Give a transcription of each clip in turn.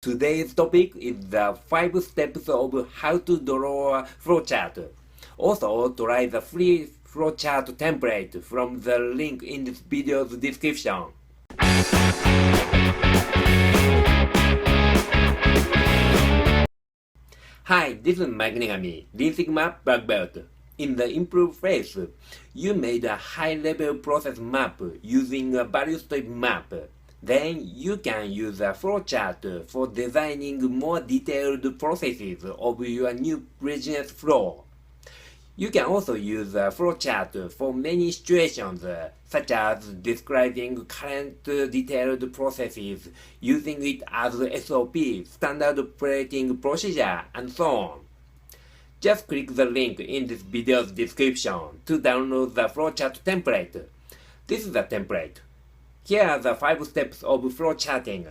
Today's topic is the 5 steps of how to draw a flowchart. Also, try the free flowchart template from the link in this video's description. Hi, this is Mike Negami, Lean Sigma Black Belt. In the improve phase, you made a high-level process map using a value stream map. Then you can use a flowchart for designing more detailed processes of your new business flow. You can also use a flowchart for many situations, such as describing current detailed processes, using it as SOP, standard operating procedure, and so on. Just click the link in this video's description to download the flowchart template. This is the template. Here are the 5 steps of flowcharting.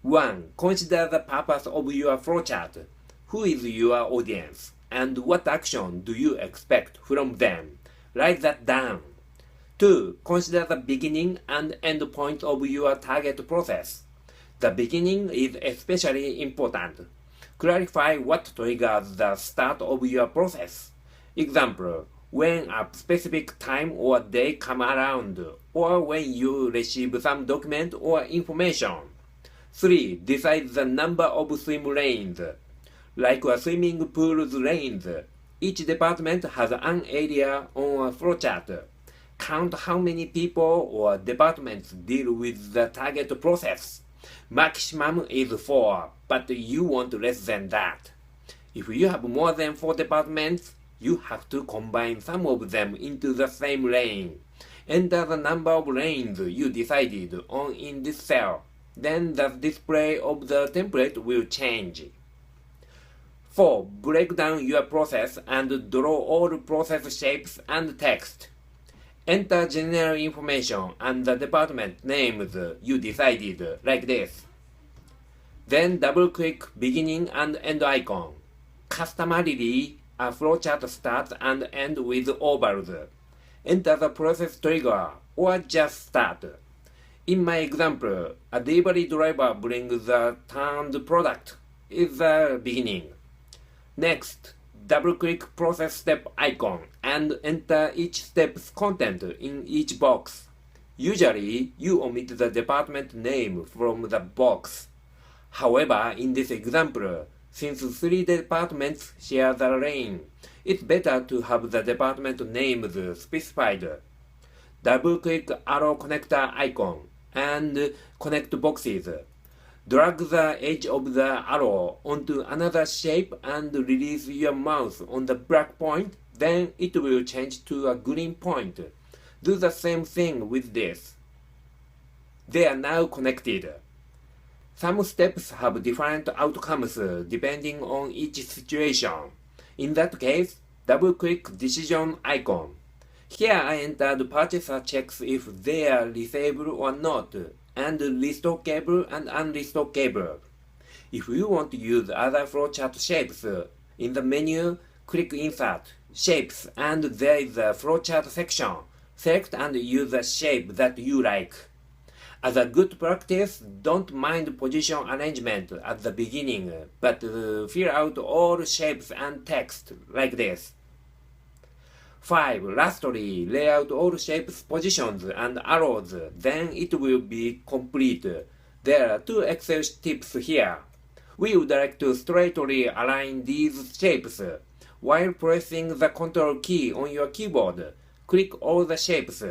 1. Consider the purpose of your flowchart. Who is your audience? And what action do you expect from them? Write that down. 2. Consider the beginning and end point of your target process. The beginning is especially important. Clarify what triggers the start of your process. Example, when a specific time or day come around, or when you receive some document or information. 3. Decide the number of swim lanes. Like a swimming pool's lanes, each department has an area on a flowchart. Count how many people or departments deal with the target process. Maximum is 4, but you want less than that. If you have more than 4 departments, you have to combine some of them into the same lane. Enter the number of lanes you decided on in this cell. Then the display of the template will change. 4. Break down your process and draw all process shapes and text. Enter general information and the department names you decided, like this. Then double-click beginning and end icon. Customarily, a flowchart starts and ends with ovals. Enter the process trigger, or just start. In my example, a delivery driver brings the turned product is the beginning. Next, double-click process step icon and enter each step's content in each box. Usually, you omit the department name from the box. However, in this example, since 3 departments share the lane, it's better to have the department names specified. Double-click arrow connector icon and connect boxes. Drag the edge of the arrow onto another shape and release your mouse on the black point, then it will change to a green point. Do the same thing with this. They are now connected. Some steps have different outcomes depending on each situation. In that case, double-click decision icon. Here I entered purchaser checks if they are receivable or not, and restockable and unrestockable. If you want to use other flowchart shapes, in the menu, click Insert, Shapes, and there is a flowchart section. Select and use a shape that you like. As a good practice, don't mind position arrangement at the beginning, but fill out all shapes and text like this. 5. Lastly, lay out all shapes, positions, and arrows, then it will be complete. There are 2 Excel tips here. We would like to straightly align these shapes. While pressing the Ctrl key on your keyboard, click all the shapes.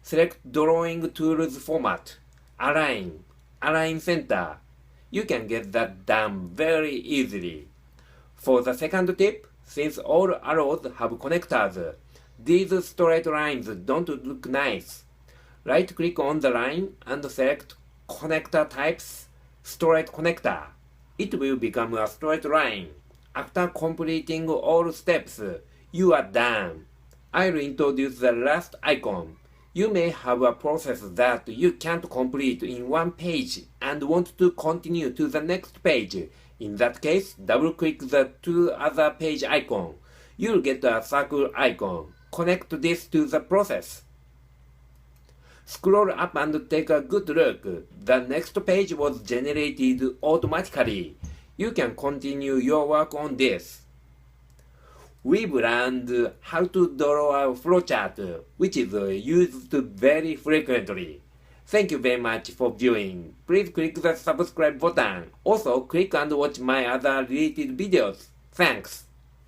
Select Drawing Tools format. Align. Align center. You can get that done very easily. For the second tip, since all arrows have connectors, these straight lines don't look nice. Right-click on the line and select Connector Types, Straight Connector. It will become a straight line. After completing all steps, you are done. I'll introduce the last icon. You may have a process that you can't complete in one page and want to continue to the next page. In that case, double-click the 2 other page icon. You'll get a circle icon. Connect this to the process. Scroll up and take a good look. The next page was generated automatically. You can continue your work on this. We've learned how to draw a flowchart, which is used very frequently. Thank you very much for viewing. Please click the subscribe button. Also, click and watch my other related videos. Thanks.